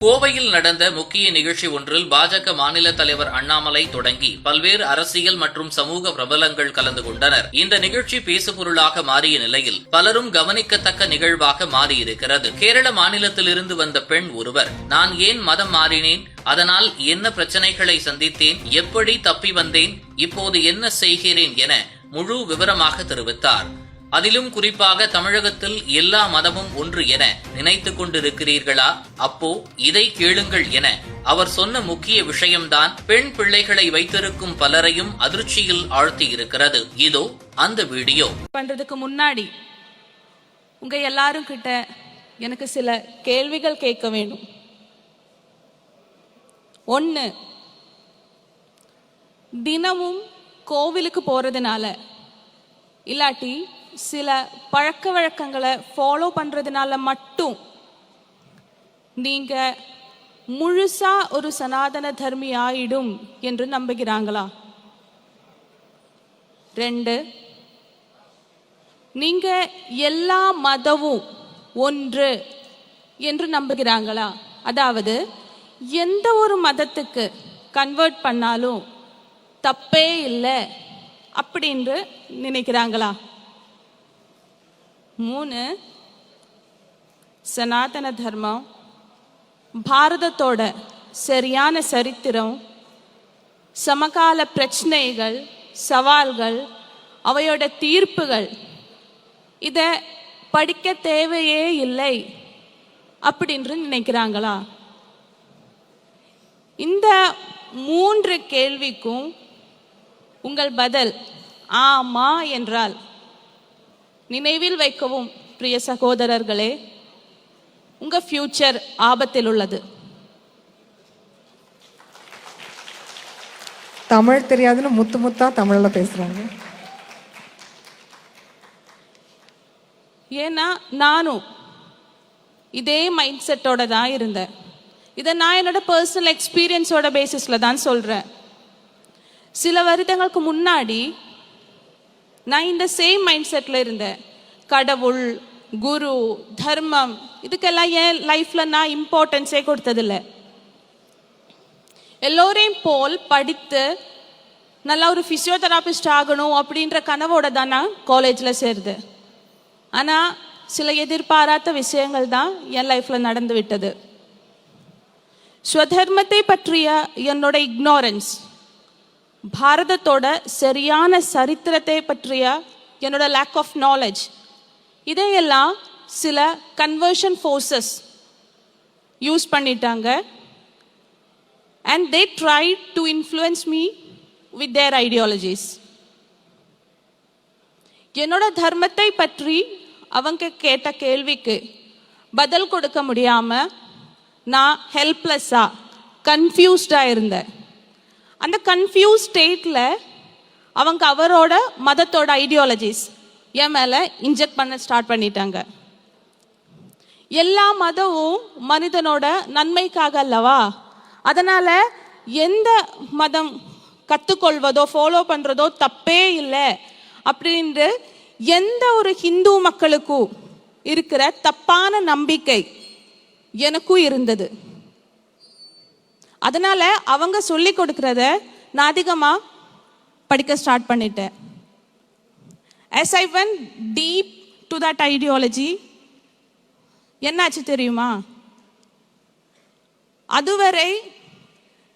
கோவையில் நடந்த முக்கிய நிகழ்ச்சி ஒன்றில் பாஜக மாநில தலைவர் அண்ணாமலை தொடங்கி பல்வேறு அரசியல் மற்றும் சமூக பிரபலங்கள் கலந்து கொண்டனர். இந்த நிகழ்ச்சி பேசுபொருளாக மாறிய நிலையில் பலரும் கவனிக்கத்தக்க நிகழ்வாக மாறியிருக்கிறது. கேரள மாநிலத்திலிருந்து வந்த பெண் ஒருவர், நான் ஏன் மதம் மாறினேன், அதனால் என்ன பிரச்சனைகளை சந்தித்தேன், எப்படி தப்பி வந்தேன், இப்போது என்ன செய்கிறேன் என முழு விவரமாக தெரிவித்தார். அதிலும் குறிப்பாக தமிழகத்தில் எல்லா மதமும் ஒன்று என நினைத்துக் கொண்டிருக்கிறீர்களா? அப்போ இதை கேளுங்கள் என அவர் சொன்ன முக்கிய விஷயம்தான் பெண் பிள்ளைகளை வைத்திருக்கும் பலரையும் அதிர்ச்சியில் ஆழ்த்தியிருக்கிறது. இதோ அந்த வீடியோ. பண்றதுக்கு முன்னாடி உங்க எல்லாரும் கிட்ட எனக்கு சில கேள்விகள் கேட்க வேண்டும். ஒன்னு, தினமும் கோவிலுக்கு போறதுனால இல்லாட்டி சில பழக்க வழக்கங்களை ஃபாலோ பண்றதுனால மட்டும் நீங்க முழுசா ஒரு சனாதன தர்மி ஆயிடும் என்று நம்புகிறாங்களா? 2, நீங்க எல்லா மதமும் ஒன்று என்று நம்புகிறாங்களா? அதாவது எந்த ஒரு மதத்துக்கு கன்வெர்ட் பண்ணாலும் தப்பே இல்லை அப்படின்னு நினைக்கிறாங்களா? 3, சனாதன தர்மம் பாரதத்தோட சரியான சரித்திரம், சமகால பிரச்சனைகள், சவால்கள், அவையோட தீர்ப்புகள் இத படிக்க தேவையே இல்லை அப்படின்னு நினைக்கிறாங்களா? இந்த 3 கேள்விக்கும் உங்கள் பதில் ஆமா என்றால் நினைவில் வைக்கவும் பிரிய சகோதரர்களே, உங்க ஃபியூச்சர் ஆபத்தில் உள்ளது. தமிழ் தெரியாதுன்னு முத்தா தமிழ்ல பேசுறாங்க. ஏன்னா நானும் இதே மைண்ட் செட்டோட தான் இருந்தேன். இதை நான் என்னோட பர்சனல் எக்ஸ்பீரியன்ஸோட பேசிஸ்ல தான் சொல்றேன். சில வருடங்களுக்கு முன்னாடி நான் இந்த சேம் மைண்ட் செட்ல இருந்தேன். கடவுள், குரு, தர்மம் இதுக்கெல்லாம் என் லைஃப்ல நான் இம்பார்ட்டன்ஸே கொடுத்ததில்ல. எல்லோரையும் போல் படித்து நல்லா ஒரு பிசியோதெராபிஸ்ட் ஆகணும் அப்படின்ற கனவோட தான் நான் காலேஜ்ல சேர்ந்தேன். ஆனா சில எதிர்பாராத விஷயங்கள் தான் என் லைஃப்ல நடந்து விட்டது. ஸ்வதர்மத்தை பற்றிய என்னோட இக்னோரன்ஸ், பாரதத்தோட சரியான சரித்திரத்தை பற்றிய என்னோட லேக் ஆஃப் நாலேஜ், இதையெல்லாம் சில கன்வர்ஷன் ஃபோர்ஸஸ் யூஸ் பண்ணிட்டாங்க. And they try to influence me with their ideologies. என்னோட தர்மத்தை பற்றி அவங்க கேட்ட கேள்விக்கு பதில் கொடுக்க முடியாம நான் ஹெல்ப்லெஸ்ஸா, கன்ஃபியூஸ்டா இருந்தேன். அந்த கன்ஃபியூஸ் ஸ்டேட்ல அவங்க அவரோட மதத்தோட ஐடியாலஜிஸ் என் மேல இன்ஜெக்ட் பண்ண ஸ்டார்ட் பண்ணிட்டாங்க. எல்லா மதமும் மனிதனோட நன்மைக்காக அல்லவா, அதனால எந்த மதம் கத்துக்கொள்வதோ ஃபாலோ பண்றதோ தப்பே இல்லை அப்படின்ற எந்த ஒரு ஹிந்து மக்களுக்கும் இருக்கிற தப்பான நம்பிக்கை எனக்கும் இருந்தது. அதனால அவங்க சொல்லி கொடுக்கறத நான் அதிகமா படிக்க ஸ்டார்ட் பண்ணிட்டேன். As I went deep to that ideology, என்னாச்சு தெரியுமா? அதுவரை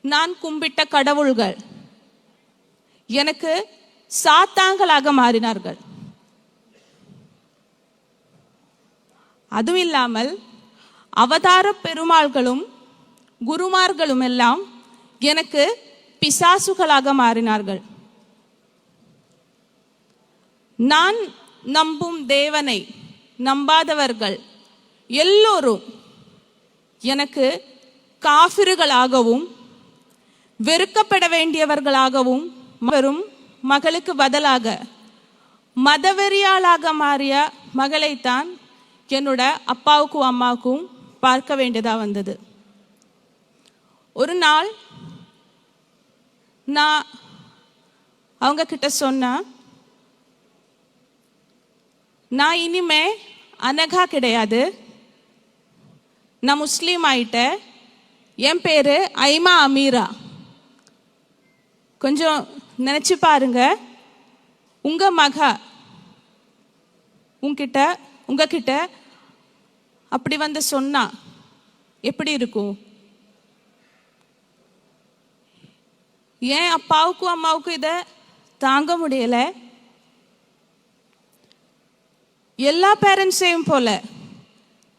நான் கும்பிட்ட கடவுள்கள் எனக்கு சாத்தாங்களாக மாறினார்கள். அதுவும் இல்லாமல் அவதார பெருமாள்களும் குருமார்களும் எல்லாம் எனக்கு பிசாசுகளாக மாறினார்கள். நான் நம்பும் தேவனை நம்பாதவர்கள் எல்லோரும் எனக்கு காஃபிர்களாகவும் வெறுக்கப்பட வேண்டியவர்களாகவும், வரும் மகளுக்கு பதிலாக மதவெறியாளாக மாறிய மகளைத்தான் என்னோட அப்பாவுக்கும் அம்மாவுக்கும் பார்க்க வேண்டியதா வந்தது. ஒரு நாள் நான் அவங்க கிட்ட சொன்னா, நான் இனிமே அனகா கிடையாது, நான் முஸ்லீம் ஆயிட்டேன், என் பேரு ஐமா அமீரா. கொஞ்சம் நினைச்சு பாருங்க, உங்க மக உங்ககிட்ட அப்படி வந்து சொன்னா எப்படி இருக்கும்? ஏன் அப்பாவுக்கும் அம்மாவுக்கும் இதை தாங்க முடியல? எல்லா பேரண்ட்ஸையும் போல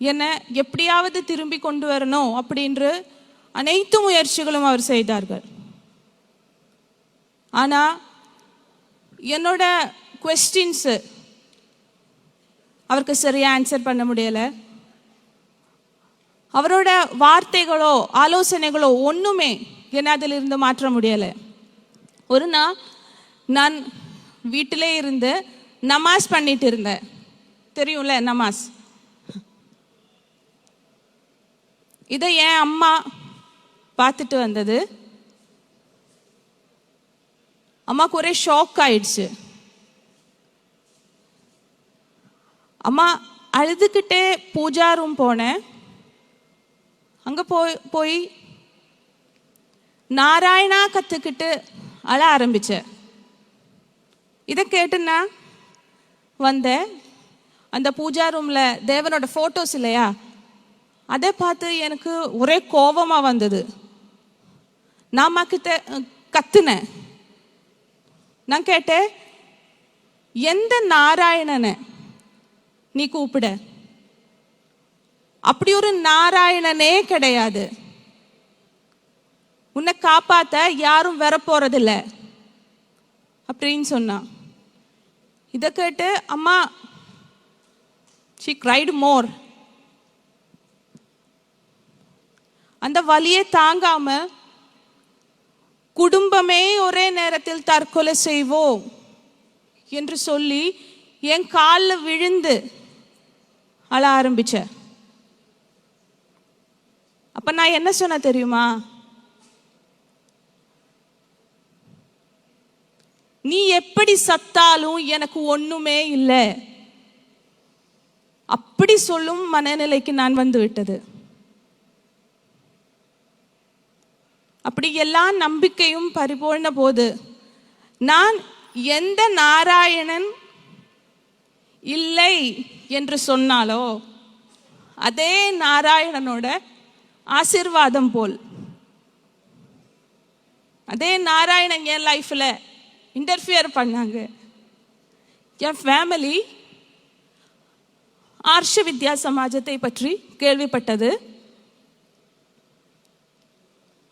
என்ன எப்படியாவது திரும்பி கொண்டு வரணும் அப்படின்று அனைத்து முயற்சிகளும் அவர் செய்தார்கள். ஆனா என்னோட குவெஸ்டின்ஸ் அவருக்கு சரியா ஆன்சர் பண்ண முடியல. அவரோட வார்த்தைகளோ ஆலோசனைகளோ ஒண்ணுமே என்ன அதிலிருந்து மாற்ற முடியல. ஒரு நாள் நான் வீட்டிலே இருந்து நமாஸ் பண்ணிட்டு இருந்தேன். தெரியும்ல நமாஸ். இதை என் அம்மா பார்த்துட்டு வந்தது. அம்மாக்கு ஒரே ஷாக் ஆயிடுச்சு. அம்மா அழுதுகிட்டே பூஜா ரூம் போனேன். அங்க போய் நாராயணா கத்துக்கிட்டு அழ ஆரம்பிச்சேன். இதை கேட்டுன்னா வந்தேன். அந்த பூஜா ரூம்ல தேவனோட போட்டோஸ் இல்லையா, அதை பார்த்து எனக்கு ஒரே கோபமா வந்தது. நான் அம்மா கிட்ட கத்துனேன். நான் கேட்டேன், எந்த நாராயணனை நீ கூப்பிட? அப்படி ஒரு நாராயணனே கிடையாது. உன்னை காப்பாத்த யாரும் வர போறதில்ல அப்படின்னு சொன்னான். இதை கேட்டு அம்மா she cried more. அந்த வலியை தாங்காம குடும்பமே ஒரே நேரத்தில் தற்கொலை செய்வோம் என்று சொல்லி என் காலில் விழுந்து அழ ஆரம்பிச்ச. அப்ப நான் என்ன சொன்ன தெரியுமா? நீ எப்படி சத்தாலும் எனக்கு ஒண்ணுமே இல்லை, அப்படி சொல்லும் மனநிலைக்கு நான் வந்து விட்டது. அப்படி எல்லா நம்பிக்கையும் பறிபோன போது நான் எந்த நாராயணன் இல்லை என்று சொன்னாலோ அதே நாராயணனோட ஆசீர்வாதம் போல், அதே நாராயணன் என் லைஃப்ல இன்டர்ஃபியர் பண்ணாங்க. என் ஃபேமிலி ஆர்ஷ வித்யா சமாஜத்தை பற்றி கேள்விப்பட்டது.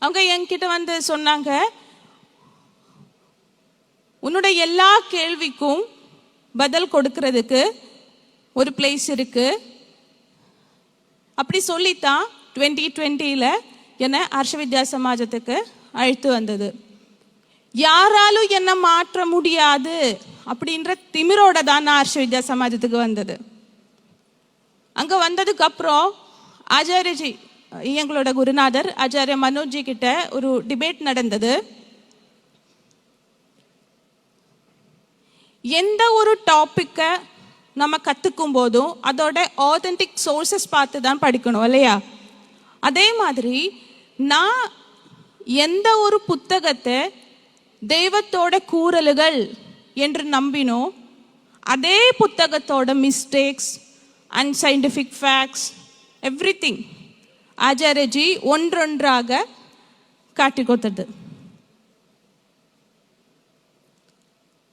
அவங்க என்கிட்ட வந்து சொன்னாங்க, உன்னோட எல்லா கேள்விக்கும் பதில் கொடுக்கிறதுக்கு ஒரு பிளேஸ் இருக்கு. அப்படி சொல்லித்தான் 2020 என்னை ஆர்ஷ வித்யா சமாஜத்துக்கு அழைத்து வந்தது. யாராலும் என்ன மாற்ற முடியாது அப்படின்ற திமிரோட தான் நான் ஆர்ஷ வித்யா சமாஜத்துக்கு வந்தது. அங்க வந்ததுக்கு அப்புறம் ஆச்சாரியஜி, எங்களோட குருநாதர் ஆச்சாரிய மனோஜி கிட்ட ஒரு டிபேட் நடந்தது. எந்த ஒரு டாபிக்க நம்ம கத்துக்கும் போதும் அதோட ஆத்தென்டிக் சோர்சஸ் பார்த்து தான் படிக்கணும் இல்லையா? அதே மாதிரி நான் எந்த ஒரு புத்தகத்தை தெய்வத்தோட கூறல்கள் என்று நம்பினோ அதே புத்தகத்தோட mistakes and scientific facts everything Acharyaji ஒன்றொன்றாக காட்டி கொடுத்தது.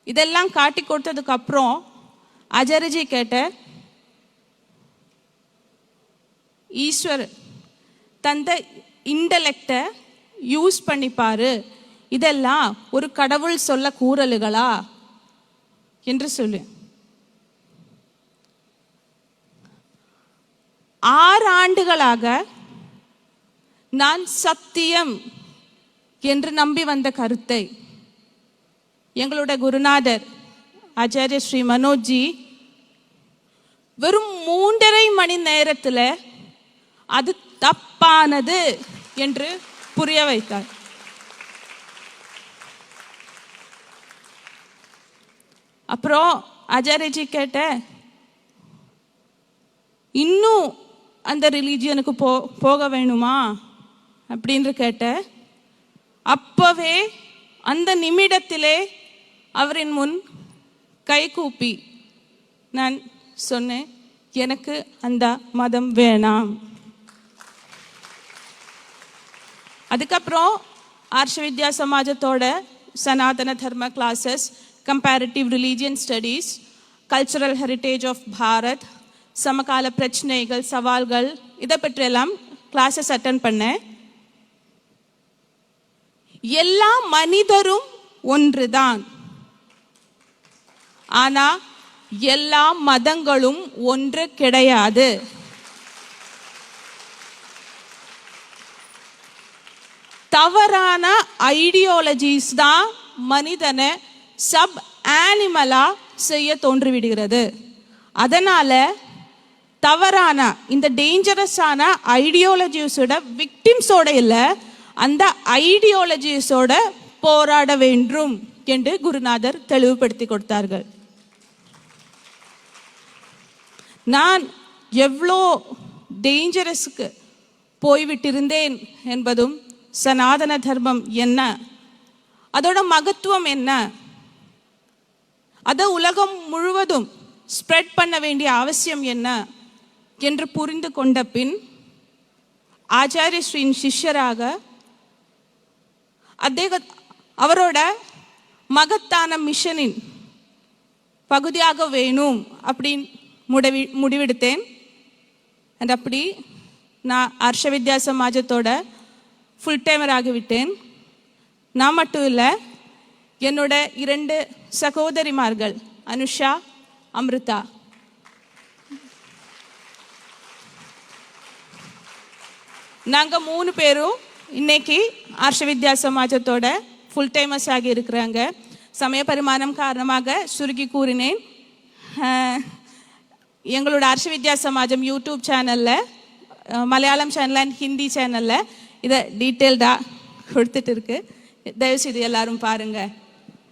இதெல்லாம் காட்டி கொடுத்ததுக்கு அப்புறம் ஆச்சாரியஜி கேட்ட, ஈஸ்வர் தந்த இன்டலெக்டை யூஸ் பண்ணிப்பாரு, இதெல்லாம் ஒரு கடவுள் சொல்ல கூறல்களா என்று சொல்லு. 6 ஆண்டுகளாக நான் சத்தியம் என்று நம்பி வந்த கருத்தை எங்களோட குருநாதர் ஆச்சாரிய ஸ்ரீ மனோஜி வெறும் 3.5 மணி நேரத்தில் அது தப்பானது என்று புரிய வைத்தார். அப்புறம் ஆச்சாரியஜி கேட்ட, இன்னும் அந்த ரிலீஜியனுக்கு போக வேணுமா அப்படின்னு கேட்டேன். அப்பவே அந்த நிமிடத்திலே அவரின் முன் கை கூப்பி நான் சொன்னேன், எனக்கு அந்த மதம் வேணாம். அதுக்கப்புறம் ஆர்ஷ வித்யா சமாஜத்தோட Sanatana Dharma classes, comparative religion studies, cultural heritage of Bharat, சமகால பிரச்சனைகள், சவால்கள், இதை பற்றியெல்லாம் கிளாஸஸ் அட்டன் பண்ணேன். எல்லா மனிதரும் ஒன்றுதான், ஆனா எல்லா மதங்களும் ஒன்று கிடையாது. தவறான ஐடியாலஜிஸ் தான் மனிதனை சப் ஆனிமலா செய்ய தோன்றிவிடுகிறது. அதனால தவறான இந்த டேஞ்சரஸான ஐடியாலஜிஸோட விக்டிம்ஸோட இல்லை, அந்த ஐடியாலஜிஸோட போராட வேண்டும் என்று குருநாதர் தெளிவுபடுத்தி கொடுத்தார்கள். நான் எவ்வளோ டேஞ்சரஸுக்கு போய்விட்டிருந்தேன் என்பதும், சனாதன தர்மம் என்ன, அதோட மகத்துவம் என்ன, அதை உலகம் முழுவதும் ஸ்ப்ரெட் பண்ண வேண்டிய அவசியம் என்ன என்று புரிந்து கொண்ட பின் ஆச்சாரிய ஸ்ரீயின் சிஷ்யராக அவரோட மகத்தான மிஷனின் பகுதியாக வேணும் அப்படின்னு முடிவெடுத்தேன். அண்ட் அப்படி நான் ஆர்ஷ வித்யா சமாஜத்தோட ஃபுல் டைமர் ஆகிவிட்டேன். நான் மட்டும் இல்லை, என்னோட 2 சகோதரிமார்கள் அனுஷா, அமிர்தா, நாங்கள் 3 பேரும் இன்னைக்கு ஆர்ஷ வித்யா சமாஜத்தோட ஃபுல் டைமர்ஸ் ஆகி இருக்கிறாங்க. சமய பரிமாணம் காரணமாக சுருக்கி கூறினேன். எங்களோட ஆர்ஷ வித்யா சமாஜம் யூடியூப் சேனலில், மலையாளம் சேனல் அண்ட் ஹிந்தி சேனலில் இதை டீட்டெயில்டாக கொடுத்துட்டு இருக்கு. தயவுசெய்து எல்லாரும் பாருங்கள்.